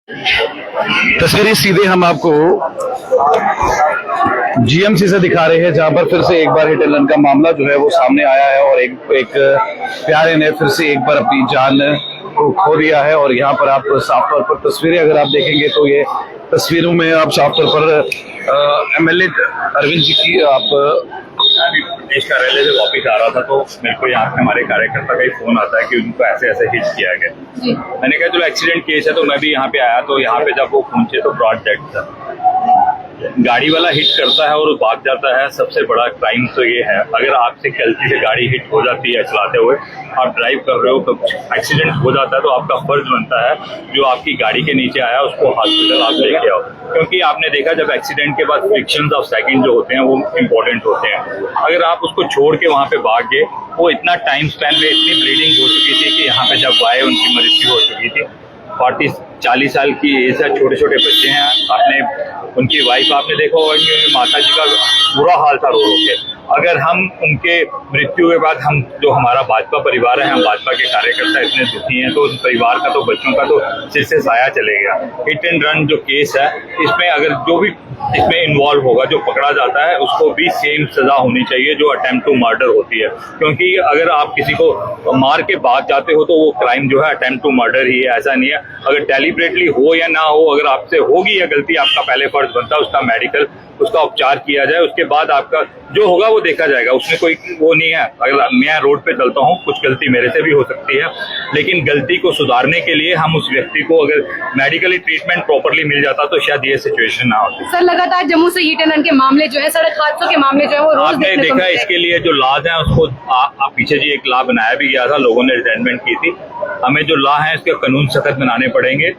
तस्वीरें सीधे हम आपको जीएमसी से दिखा रहे हैं, जहां पर फिर से एक बार हिट एंड रन का मामला जो है वो सामने आया है और एक प्यारे ने फिर से एक बार अपनी जान को खो दिया है। और यहाँ पर आप साफ तौर पर तस्वीरें अगर आप देखेंगे तो ये तस्वीरों में आप साफ तौर पर एमएलए अरविंद जी की आप देश कार्यालय से वापिस आ रहा था तो मेरे को यहाँ पे हमारे कार्यकर्ता का ही फोन आता है कि उनको ऐसे ऐसे हिट किया गया। मैंने कहा चलो एक्सीडेंट केस है, तो मैं भी यहाँ पे आया। तो यहाँ पे जब वो पहुंचे तो ब्रॉड डेड था। गाड़ी वाला हिट करता है और भाग जाता है, सबसे बड़ा क्राइम तो ये है। अगर आपसे गलती से गाड़ी हिट हो जाती है चलाते हुए, आप ड्राइव कर रहे हो तो एक्सीडेंट हो जाता है, तो आपका फर्ज बनता है जो आपकी गाड़ी के नीचे आया उसको हॉस्पिटल आप लेके आओ। क्योंकि आपने देखा जब एक्सीडेंट के बाद फ्रिक्शंस ऑफ सेकंड जो होते हैं वो इम्पोर्टेंट होते हैं। अगर आप उसको छोड़ के वहाँ पे भाग गए, वो इतना टाइम स्पैन में इतनी ब्लीडिंग हो चुकी थी कि यहाँ पे जब आए उनकी मृत्यु हो चुकी थी। 40 साल की एज है, छोटे छोटे बच्चे हैं। आपने उनकी वाइफ आपने देखा होगा कि उनकी माता जी का बुरा हाल था रो रो के। अगर हम उनके मृत्यु के बाद हम जो हमारा भाजपा परिवार है, हम भाजपा के कार्यकर्ता इतने दुखी हैं, तो उस परिवार का तो बच्चों का तो सिर से साया चले गया। हिट एंड रन जो केस है, इसमें अगर जो भी इसमें इन्वॉल्व होगा, जो पकड़ा जाता है, उसको भी सेम सजा होनी चाहिए जो अटेम्प्ट टू मर्डर होती है। क्योंकि अगर आप किसी को मार के भाग जाते हो तो वो क्राइम जो है अटेम्प्ट टू मर्डर ही है, ऐसा नहीं है। अगर डेलिबरेटली हो या ना हो, अगर आपसे होगी या गलती, आपका पहले फर्ज बनता है उसका मेडिकल, उसका उपचार किया जाए। उसके बाद आपका जो होगा वो देखा जाएगा। उसमें कोई वो नहीं है। अगर मैं रोड पे चलता हूँ, कुछ गलती मेरे से भी हो सकती है, लेकिन गलती को सुधारने के लिए हम उस व्यक्ति को अगर मेडिकली ट्रीटमेंट प्रॉपरली मिल जाता तो शायद ये सिचुएशन ना होती। सर, लगातार जम्मू से हिट एंड रन के मामले जो है, सड़क हादसों के मामले जो है वो रोज आपने देखा। इसके लिए जो लॉज है उसको पीछे जी एक लॉ बनाया भी गया था, लोगों ने रिटेनमेंट की थी। हमें जो लॉ है इसके कानून सख्त बनाने पड़ेंगे।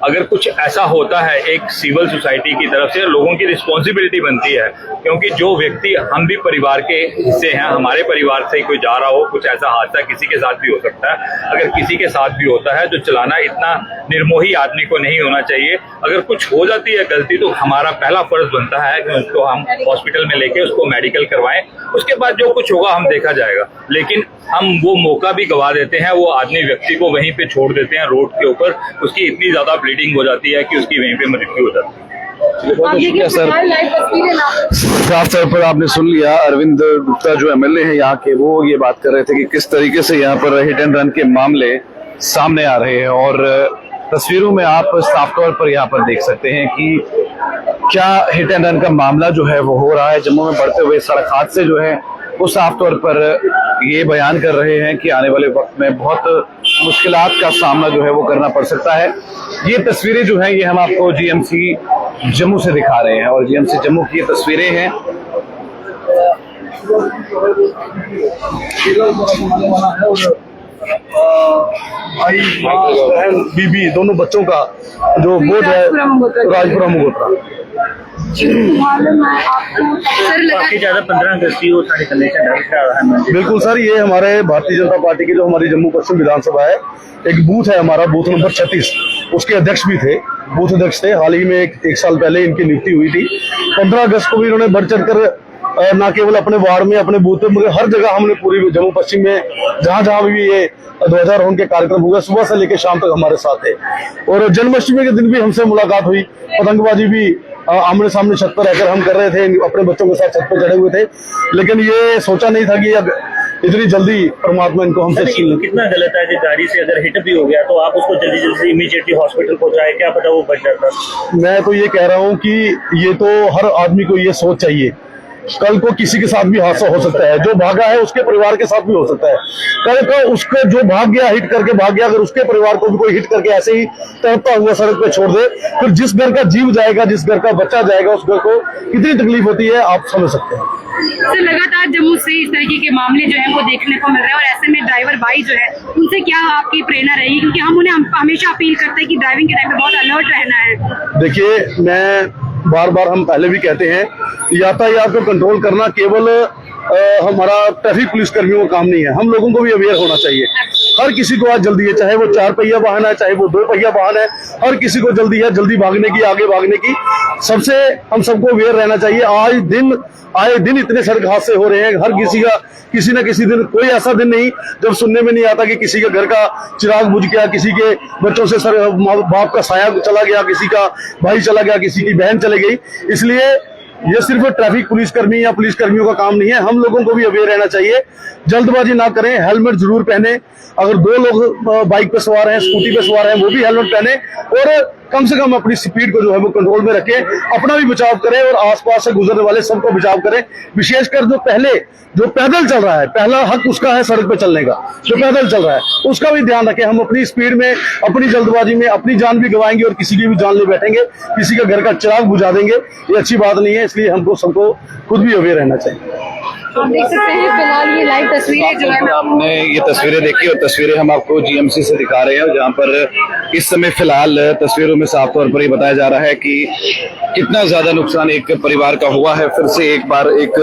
अगर कुछ ऐसा होता है एक सिविल सोसाइटी की तरफ से, लोगों की रिस्पॉन्सिबिलिटी बनती है। क्योंकि जो व्यक्ति, हम भी परिवार के हिस्से हैं, हमारे परिवार से कोई जा रहा हो, कुछ ऐसा हादसा किसी के साथ भी हो सकता है। अगर किसी के साथ भी होता है तो चलाना इतना निर्मोही आदमी को नहीं होना चाहिए। अगर कुछ हो जाती है गलती तो हमारा पहला फर्ज बनता है कि उसको हम हॉस्पिटल में लेके उसको मेडिकल करवाएं। उसके बाद जो कुछ होगा हम देखा जाएगा। लेकिन हम वो मौका भी गवा देते हैं, वो आदमी व्यक्ति को वहीं पे छोड़ देते हैं रोड के ऊपर। उसकी इतनी ज्यादा ब्लीडिंग हो जाती है कि उसकी वहीं पे मृत्यु हो जाती है। बहुत शुक्रिया सर। साफ तौर पर आपने सुन लिया, अरविंद गुप्ता जो एमएलए हैं यहाँ के, वो ये बात कर रहे थे कि किस तरीके से यहाँ पर हिट एंड रन के मामले सामने आ रहे हैं। और तस्वीरों में आप साफ तौर पर यहाँ पर देख सकते हैं कि क्या हिट एंड रन का मामला जो है वो हो रहा है। जम्मू में बढ़ते हुए सड़क हादसे जो है वो साफ तौर पर ये बयान कर रहे हैं कि आने वाले वक्त में बहुत मुश्किलात का सामना जो है वो करना पड़ सकता है। ये तस्वीरें जो हैं ये हम आपको जीएमसी जम्मू से दिखा रहे हैं और जीएमसी जम्मू की ये तस्वीरें हैं। भाई बहन बीबी दोनों बच्चों का जो बोझ है राजपुरा मगोत्रा। काफी ज्यादा 15 अगस्त की वो सारी कंडीशन। बिल्कुल सर, ये हमारे भारतीय जनता पार्टी की जो हमारी जम्मू पश्चिम विधानसभा है, एक बूथ है हमारा, बूथ नंबर 36, उसके अध्यक्ष भी थे, बूथ अध्यक्ष थे। हाल ही में एक साल पहले इनकी नियुक्ति हुई थी। 15 अगस्त को भी इन्होंने बढ़ चढ़ कर न केवल अपने वार्ड में, अपने बूथ में, मगर हर जगह हमने पूरी जम्मू पश्चिम में जहां जहां भी ये ध्वजारोहण के कार्यक्रम हुए, सुबह से लेकर शाम तक हमारे साथ थे। और जन्माष्टमी के दिन भी हमसे मुलाकात हुई, पतंगबाजी भी आमने सामने छत पर रहकर हम कर रहे थे, अपने बच्चों के साथ छत पर चढ़े हुए थे। लेकिन ये सोचा नहीं था कि अब इतनी जल्दी परमात्मा इनको हमसे कितना गलत है कि गाड़ी से अगर हिट भी हो गया तो आप उसको जल्दी जल्दी इमीडिएटली हॉस्पिटल पहुंचाए, क्या पता वो बच जाता। मैं तो ये कह रहा हूँ कि ये तो हर आदमी को ये सोच चाहिए, कल को किसी के साथ भी हादसा हो सकता है। जो भागा है उसके परिवार के साथ भी हो सकता है। कल को उसको जो भाग गया, हिट करके भाग गया, अगर उसके परिवार को भी कोई हिट करके ऐसे ही तड़पता हुआ सड़क पे छोड़ दे, फिर जिस घर का जीव जाएगा, जिस घर का बच्चा जाएगा, उस घर को कितनी तकलीफ होती है आप समझ सकते हैं। सर, लगातार जम्मू से इस तरीके के मामले जो है वो देखने को मिल रहे हैं और ऐसे में ड्राइवर भाई जो है उनसे क्या आपकी प्रेरणा रहेगी? क्योंकि हम उन्हें हमेशा अपील करते हैं कि ड्राइविंग के टाइम पे बहुत अलर्ट रहना है। देखिए, मैं बार बार, हम पहले भी कहते हैं, यातायात को कंट्रोल करना केवल हमारा ट्रैफिक पुलिस कर्मियों का काम नहीं है। हम लोगों को भी अवेयर होना चाहिए। हर किसी को आज जल्दी है, चाहे वो 4 पहिया वाहन है, चाहे वो 2 पहिया वाहन है, हर किसी को जल्दी है, जल्दी भागने की, आगे भागने की। सबसे हम सबको अवेयर रहना चाहिए। आए दिन इतने सड़क हादसे हो रहे हैं, हर किसी का किसी न किसी दिन, कोई ऐसा दिन नहीं जब सुनने में नहीं आता कि किसी के घर का चिराग बुझ गया, किसी के बच्चों से बाप का साया चला गया, किसी का भाई चला गया, किसी की बहन चली गई। इसलिए ये सिर्फ ट्रैफिक पुलिसकर्मी या पुलिसकर्मियों का काम नहीं है, हम लोगों को भी अवेयर रहना चाहिए। जल्दबाजी ना करें, हेलमेट जरूर पहने। अगर 2 लोग बाइक पे सवार हैं, स्कूटी पे सवार हैं, वो भी हेलमेट पहने और कम से कम अपनी स्पीड को जो है वो कंट्रोल में रखें, अपना भी बचाव करें और आसपास से गुजरने वाले सबको बचाव करें। विशेषकर जो पैदल चल रहा है, पहला हक उसका है सड़क पे चलने का, जो पैदल चल रहा है उसका भी ध्यान रखें। हम अपनी स्पीड में, अपनी जल्दबाजी में अपनी जान भी गंवाएंगे और किसी की भी जान ले बैठेंगे, किसी का घर का चिराग बुझा देंगे, ये अच्छी बात नहीं है। इसलिए हमको सबको खुद भी अवेयर रहना चाहिए। आप देख सकते हैं फिलहाल ये लाइव तस्वीरें जो है आपने ये तस्वीरें देखी और तस्वीरें हम आपको जीएमसी से दिखा रहे हैं, जहां पर इस समय फिलहाल तस्वीरों में साफ तौर पर ये बताया जा रहा है कि कितना ज्यादा नुकसान एक परिवार का हुआ है। फिर से एक बार एक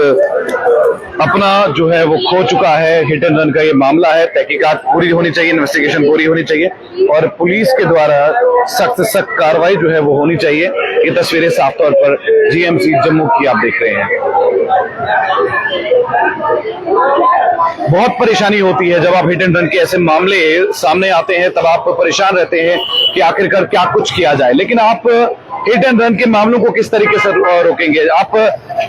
अपना जो है वो खो चुका है। हिट एंड रन का ये मामला है, तहकीकात पूरी होनी चाहिए, इन्वेस्टिगेशन पूरी होनी चाहिए और पुलिस के द्वारा सख्त कार्रवाई जो है वो होनी चाहिए। ये तस्वीरें साफ तौर पर जीएमसी जम्मू की आप देख रहे हैं। बहुत परेशानी होती है जब आप हिट एंड रन के ऐसे मामले सामने आते हैं, तब आप परेशान रहते हैं कि आखिरकार क्या कुछ किया जाए। लेकिन आप हिट एंड रन के मामलों को किस तरीके से रोकेंगे? आप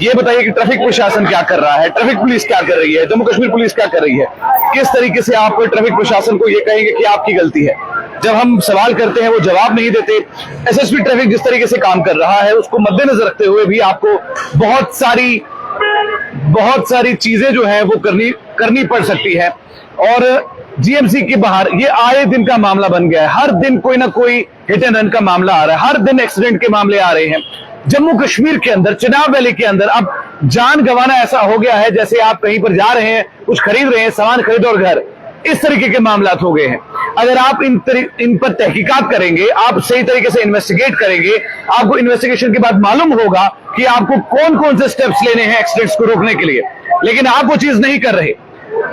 ये बताइए कि ट्रैफिक प्रशासन क्या कर रहा है, ट्रैफिक पुलिस क्या कर रही है, जम्मू कश्मीर पुलिस क्या कर रही है? किस तरीके से आप ट्रैफिक प्रशासन को ये कहेंगे कि आपकी गलती है? जब हम सवाल करते हैं वो जवाब नहीं देते। एसएसपी ट्रैफिक जिस तरीके से काम कर रहा है उसको मद्देनजर रखते हुए भी आपको बहुत सारी चीजें जो है वो करनी पड़ सकती है। और जीएमसी के बाहर ये आए दिन का मामला बन गया है, हर दिन कोई ना कोई हिट एंड रन का मामला आ रहा है, हर दिन एक्सीडेंट के मामले आ रहे हैं। जम्मू कश्मीर के अंदर, चिनाब वैली के अंदर अब जान गंवाना ऐसा हो गया है जैसे आप कहीं पर जा रहे हैं, कुछ खरीद रहे हैं, सामान खरीदो और घर, इस तरीके के मामला हो गए हैं। अगर आप इन पर तहकीकात करेंगे, आप सही तरीके से इन्वेस्टिगेट करेंगे, आपको इन्वेस्टिगेशन के बाद मालूम होगा कि आपको कौन कौन से स्टेप्स लेने हैं एक्सीडेंट्स को रोकने के लिए। लेकिन आप वो चीज नहीं कर रहे।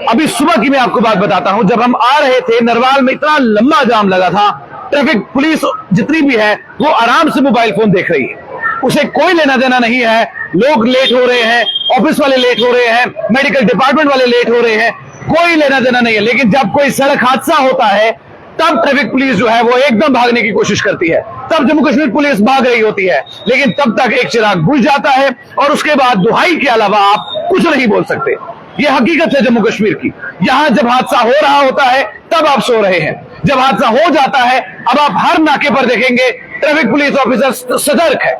अभी सुबह की मैं आपको बात बताता हूं, जब हम आ रहे थे नरवाल में इतना लंबा जाम लगा था, ट्रैफिक पुलिस जितनी भी है वो आराम से मोबाइल फोन देख रही है, उसे कोई लेना देना नहीं है। लोग लेट हो रहे हैं, ऑफिस वाले लेट हो रहे हैं, मेडिकल डिपार्टमेंट वाले लेट हो रहे हैं, कोई लेना देना नहीं है। लेकिन जब कोई सड़क हादसा होता है तब ट्रैफिक पुलिस जो है वो एकदम भागने की कोशिश करती है, तब जम्मू कश्मीर पुलिस भाग रही होती है। लेकिन तब तक एक चिराग बुझ जाता है और उसके बाद दुहाई के अलावा आप कुछ नहीं बोल सकते। ये हकीकत है जम्मू कश्मीर की। यहां जब हादसा हो रहा होता है तब आप सो रहे हैं, जब हादसा हो जाता है अब आप हर नाके पर देखेंगे ट्रैफिक पुलिस ऑफिसर सतर्क है,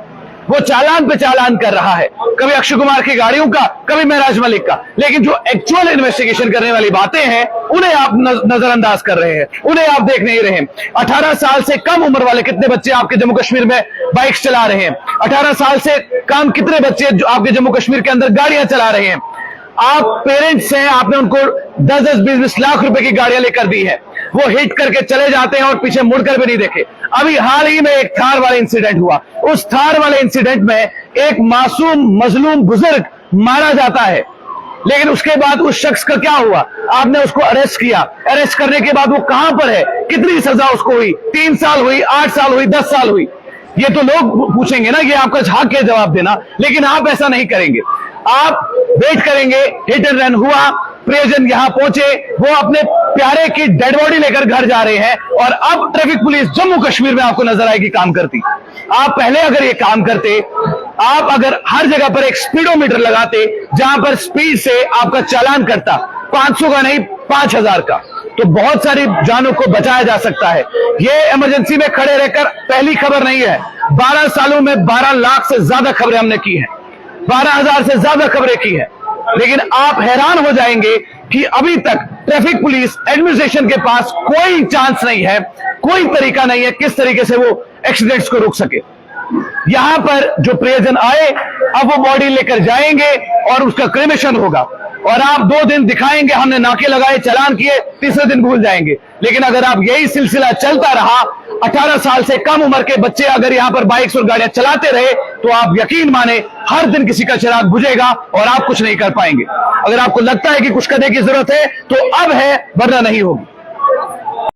वो चालान पे चालान कर रहा है, कभी अक्षय कुमार की गाड़ियों का, कभी महराज मलिक का। लेकिन जो एक्चुअल इन्वेस्टिगेशन करने वाली बातें हैं उन्हें आप नजरअंदाज कर रहे हैं, उन्हें आप देख नहीं रहे। 18 साल से कम उम्र वाले कितने बच्चे आपके जम्मू कश्मीर में बाइक्स चला रहे हैं? 18 साल से कम कितने बच्चे जो आपके जम्मू कश्मीर के अंदर गाड़ियां चला रहे हैं? आप पेरेंट्स हैं, आपने उनको 10-10, 20-20 लाख रुपए की गाड़ियां लेकर दी है, वो हिट करके चले जाते हैं और पीछे मुड़कर भी नहीं देखे। अभी हाल ही में एक थार वाला इंसिडेंट हुआ, उस थार वाले इंसिडेंट में एक मासूम मजलूम बुजुर्ग मारा जाता है, लेकिन उसके बाद उस शख्स का क्या हुआ? आपने उसको अरेस्ट किया, अरेस्ट करने के बाद वो कहां पर है? कितनी सजा उसको हुई? 3 साल हुई, 8 साल हुई, 10 साल हुई? ये तो लोग पूछेंगे ना, ये आपका हक है जवाब देना, लेकिन आप ऐसा नहीं करेंगे। आप वेट करेंगे, हिट एंड रन हुआ, प्रियजन यहां पहुंचे, वो अपने प्यारे की डेड बॉडी लेकर घर जा रहे हैं और अब ट्रैफिक पुलिस जम्मू कश्मीर में आपको नजर आएगी काम करती। आप पहले अगर ये काम करते, आप अगर हर जगह पर एक स्पीडोमीटर लगाते जहां पर स्पीड से आपका चालान करता 500 का नहीं 5000 का, तो बहुत सारी जानों को बचाया जा सकता है। ये इमरजेंसी में खड़े रहकर पहली खबर नहीं है, 12 सालों में 12 लाख से ज्यादा खबरें हमने की हैं, 12,000 से ज्यादा खबरें की हैं। लेकिन आप हैरान हो जाएंगे कि अभी तक ट्रैफिक पुलिस एडमिनिस्ट्रेशन के पास कोई चांस नहीं है, कोई तरीका नहीं है किस तरीके से वो एक्सीडेंट्स को रोक सके। यहां पर जो प्रियजन आए अब वो बॉडी लेकर जाएंगे और उसका क्रेमेशन होगा और आप 2 दिन दिखाएंगे हमने नाके लगाए, चालान किए, तीसरे दिन भूल जाएंगे। लेकिन अगर आप यही सिलसिला चलता रहा, 18 साल से कम उम्र के बच्चे अगर यहां पर बाइक्स और गाड़ियां चलाते रहे, तो आप यकीन माने हर दिन किसी का चिराग बुझेगा और आप कुछ नहीं कर पाएंगे। अगर आपको लगता है कि कुछ करने की जरूरत है तो अब है, वरना नहीं होगी।